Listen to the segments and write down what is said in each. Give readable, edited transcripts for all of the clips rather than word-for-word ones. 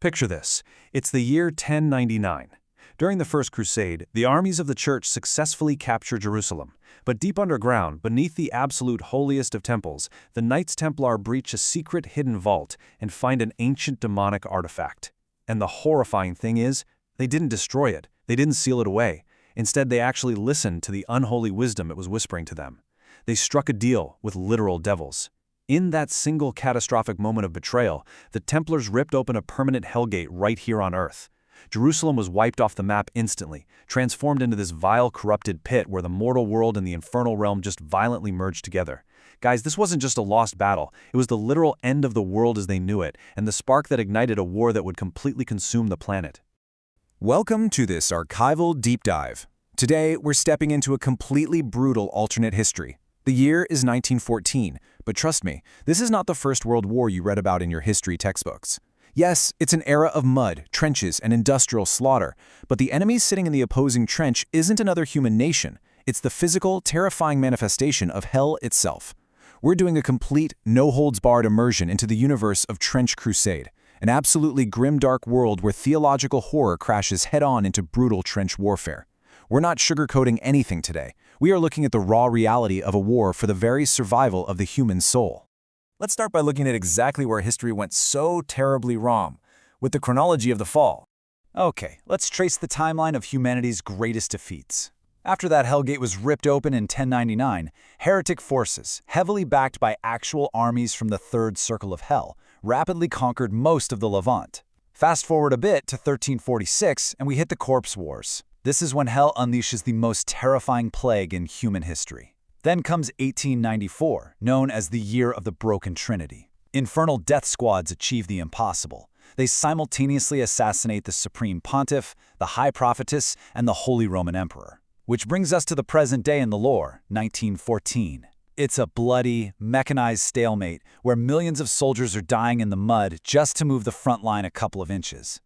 Picture this. It's the year 1099. During the First Crusade, the armies of the Church successfully capture Jerusalem. But deep underground, beneath the absolute holiest of temples, the Knights Templar breach a secret hidden vault and find an ancient demonic artifact. And the horrifying thing is, they didn't destroy it. They didn't seal it away. Instead, they actually listened to the unholy wisdom it was whispering to them. They struck a deal with literal devils. In that single catastrophic moment of betrayal, the Templars ripped open a permanent hellgate right here on Earth. Jerusalem was wiped off the map instantly, transformed into this vile, corrupted pit where the mortal world and the infernal realm just violently merged together. Guys, this wasn't just a lost battle. It was the literal end of the world as they knew it, and the spark that ignited a war that would completely consume the planet. Welcome to this archival deep dive. Today, we're stepping into a completely brutal alternate history. The year is 1914, but trust me, this is not the First World War you read about in your history textbooks. Yes, it's an era of mud, trenches, and industrial slaughter, but the enemy sitting in the opposing trench isn't another human nation. It's the physical, terrifying manifestation of hell itself. We're doing a complete, no-holds-barred immersion into the universe of Trench Crusade, an absolutely grim-dark world where theological horror crashes head-on into brutal trench warfare. We're not sugarcoating anything today. We are looking at the raw reality of a war for the very survival of the human soul. Let's start by looking at exactly where history went so terribly wrong, with the chronology of the fall. Okay, let's trace the timeline of humanity's greatest defeats. After that Hellgate was ripped open in 1099, heretic forces, heavily backed by actual armies from the Third Circle of Hell, rapidly conquered most of the Levant. Fast forward a bit to 1346, and we hit the Corpse Wars. This is when hell unleashes the most terrifying plague in human history. Then comes 1894, known as the Year of the Broken Trinity. Infernal death squads achieve the impossible. They simultaneously assassinate the Supreme Pontiff, the High Prophetess, and the Holy Roman Emperor. Which brings us to the present day in the lore, 1914. It's a bloody, mechanized stalemate where millions of soldiers are dying in the mud just to move the front line a couple of inches.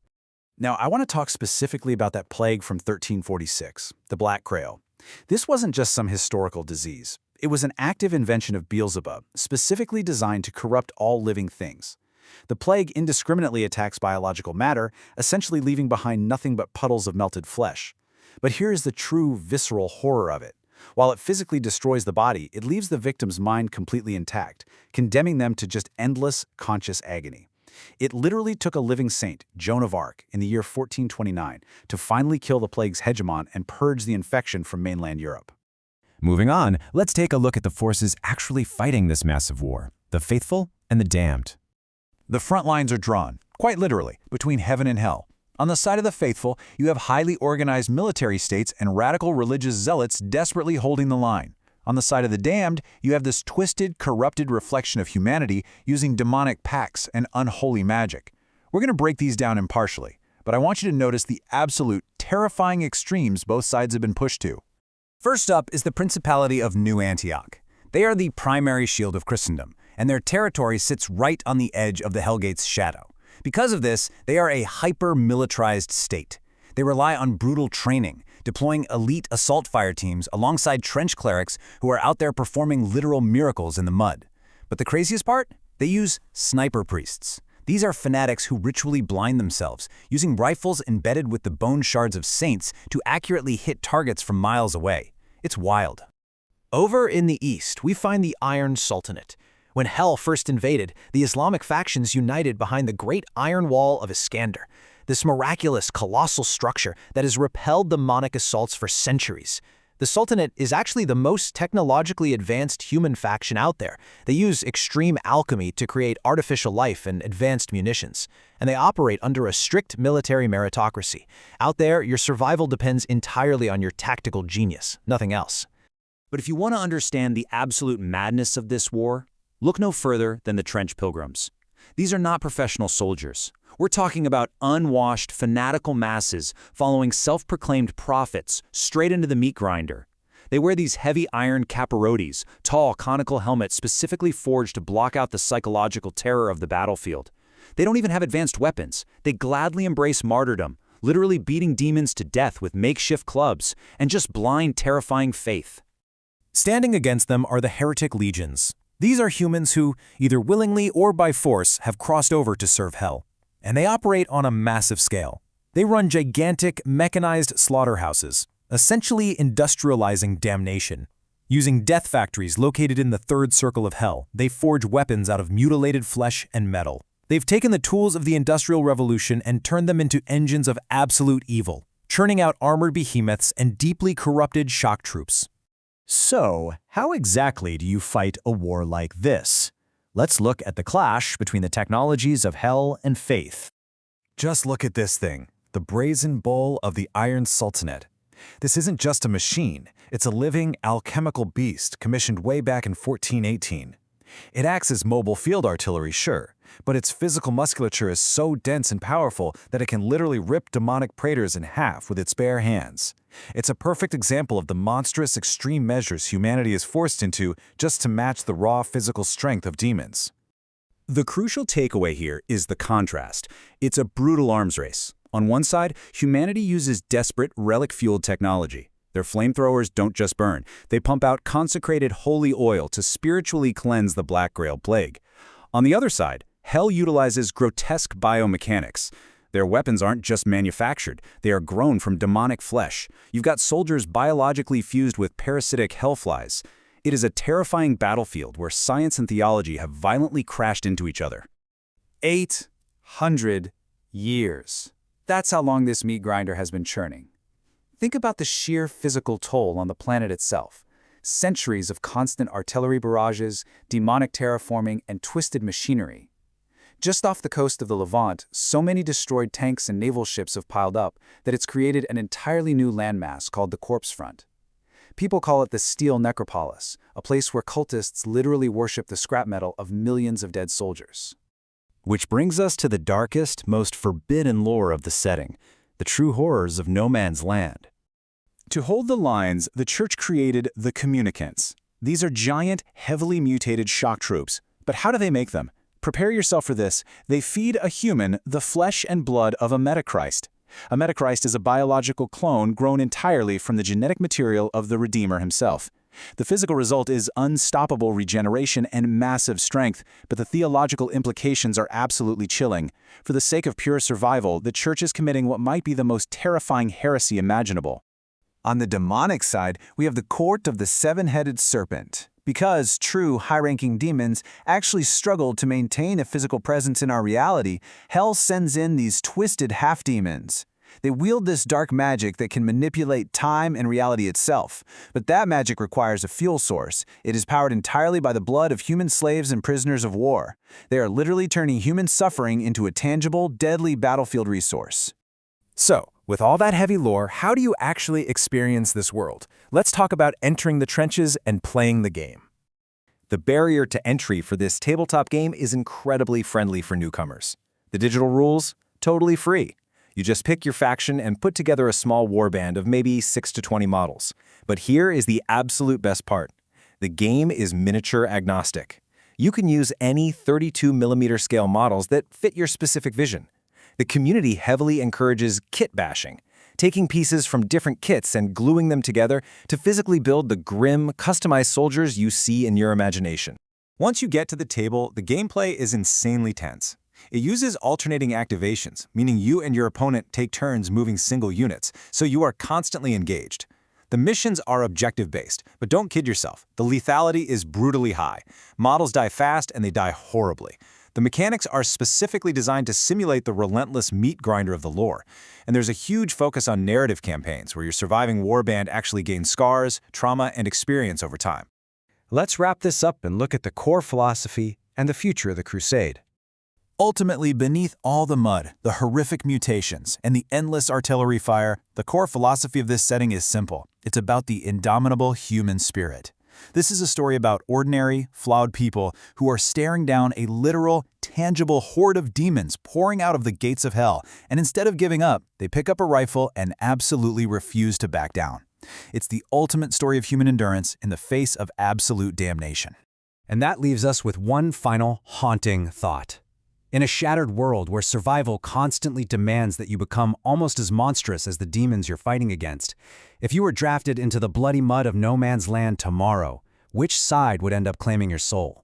Now, I want to talk specifically about that plague from 1346, the Black Crayo. This wasn't just some historical disease. It was an active invention of Beelzebub, specifically designed to corrupt all living things. The plague indiscriminately attacks biological matter, essentially leaving behind nothing but puddles of melted flesh. But here is the true visceral horror of it. While it physically destroys the body, it leaves the victim's mind completely intact, condemning them to just endless, conscious agony. It literally took a living saint, Joan of Arc, in the year 1429, to finally kill the plague's hegemon and purge the infection from mainland Europe. Moving on, let's take a look at the forces actually fighting this massive war, the faithful and the damned. The front lines are drawn, quite literally, between heaven and hell. On the side of the faithful, you have highly organized military states and radical religious zealots desperately holding the line. On the side of the damned, you have this twisted, corrupted reflection of humanity using demonic pacts and unholy magic. We're going to break these down impartially, but I want you to notice the absolute, terrifying extremes both sides have been pushed to. First up is the Principality of New Antioch. They are the primary shield of Christendom, and their territory sits right on the edge of the Hellgate's shadow. Because of this, they are a hyper-militarized state. They rely on brutal training, deploying elite assault fire teams alongside trench clerics who are out there performing literal miracles in the mud. But the craziest part? They use sniper priests. These are fanatics who ritually blind themselves, using rifles embedded with the bone shards of saints to accurately hit targets from miles away. It's wild. Over in the east, we find the Iron Sultanate. When hell first invaded, the Islamic factions united behind the Great Iron Wall of Iskander, this miraculous, colossal structure that has repelled demonic assaults for centuries. The Sultanate is actually the most technologically advanced human faction out there. They use extreme alchemy to create artificial life and advanced munitions, and they operate under a strict military meritocracy. Out there, your survival depends entirely on your tactical genius, nothing else. But if you want to understand the absolute madness of this war, look no further than the Trench Pilgrims. These are not professional soldiers. We're talking about unwashed, fanatical masses following self-proclaimed prophets straight into the meat grinder. They wear these heavy iron capirotes, tall, conical helmets specifically forged to block out the psychological terror of the battlefield. They don't even have advanced weapons. They gladly embrace martyrdom, literally beating demons to death with makeshift clubs and just blind, terrifying faith. Standing against them are the heretic legions. These are humans who, either willingly or by force, have crossed over to serve hell. And they operate on a massive scale. They run gigantic, mechanized slaughterhouses, essentially industrializing damnation. Using death factories located in the third circle of hell, they forge weapons out of mutilated flesh and metal. They've taken the tools of the Industrial Revolution and turned them into engines of absolute evil, churning out armored behemoths and deeply corrupted shock troops. So, how exactly do you fight a war like this? Let's look at the clash between the technologies of hell and faith. Just look at this thing, the brazen bull of the Iron Sultanate. This isn't just a machine, it's a living alchemical beast commissioned way back in 1418. It acts as mobile field artillery, sure, but its physical musculature is so dense and powerful that it can literally rip demonic praetors in half with its bare hands. It's a perfect example of the monstrous extreme measures humanity is forced into just to match the raw physical strength of demons. The crucial takeaway here is the contrast. It's a brutal arms race. On one side, humanity uses desperate, relic-fueled technology. Their flamethrowers don't just burn. They pump out consecrated holy oil to spiritually cleanse the Black Grail plague. On the other side, hell utilizes grotesque biomechanics. Their weapons aren't just manufactured, they are grown from demonic flesh. You've got soldiers biologically fused with parasitic hellflies. It is a terrifying battlefield where science and theology have violently crashed into each other. 800 years. That's how long this meat grinder has been churning. Think about the sheer physical toll on the planet itself. Centuries of constant artillery barrages, demonic terraforming, and twisted machinery. Just off the coast of the Levant, so many destroyed tanks and naval ships have piled up that it's created an entirely new landmass called the Corpse Front. People call it the Steel Necropolis, a place where cultists literally worship the scrap metal of millions of dead soldiers. Which brings us to the darkest, most forbidden lore of the setting, the true horrors of no man's land. To hold the lines, the Church created the communicants. These are giant, heavily mutated shock troops. But how do they make them? Prepare yourself for this. They feed a human the flesh and blood of a Metachrist. A Metachrist is a biological clone grown entirely from the genetic material of the Redeemer himself. The physical result is unstoppable regeneration and massive strength, but the theological implications are absolutely chilling. For the sake of pure survival, the Church is committing what might be the most terrifying heresy imaginable. On the demonic side, we have the Court of the Seven-Headed Serpent. Because true, high-ranking demons actually struggle to maintain a physical presence in our reality, hell sends in these twisted half-demons. They wield this dark magic that can manipulate time and reality itself. But that magic requires a fuel source. It is powered entirely by the blood of human slaves and prisoners of war. They are literally turning human suffering into a tangible, deadly battlefield resource. So, with all that heavy lore, how do you actually experience this world? Let's talk about entering the trenches and playing the game. The barrier to entry for this tabletop game is incredibly friendly for newcomers. The digital rules? Totally free. You just pick your faction and put together a small warband of maybe 6 to 20 models. But here is the absolute best part. The game is miniature agnostic. You can use any 32mm scale models that fit your specific vision. The community heavily encourages kit bashing, taking pieces from different kits and gluing them together to physically build the grim, customized soldiers you see in your imagination. Once you get to the table, the gameplay is insanely tense. It uses alternating activations, meaning you and your opponent take turns moving single units, so you are constantly engaged. The missions are objective-based, but don't kid yourself. The lethality is brutally high. Models die fast and they die horribly. The mechanics are specifically designed to simulate the relentless meat grinder of the lore, and there's a huge focus on narrative campaigns where your surviving warband actually gains scars, trauma, and experience over time. Let's wrap this up and look at the core philosophy and the future of the Crusade. Ultimately, beneath all the mud, the horrific mutations, and the endless artillery fire, the core philosophy of this setting is simple. It's about the indomitable human spirit. This is a story about ordinary, flawed people who are staring down a literal, tangible horde of demons pouring out of the gates of hell, and instead of giving up, they pick up a rifle and absolutely refuse to back down. It's the ultimate story of human endurance in the face of absolute damnation. And that leaves us with one final haunting thought. In a shattered world where survival constantly demands that you become almost as monstrous as the demons you're fighting against, if you were drafted into the bloody mud of no man's land tomorrow, which side would end up claiming your soul?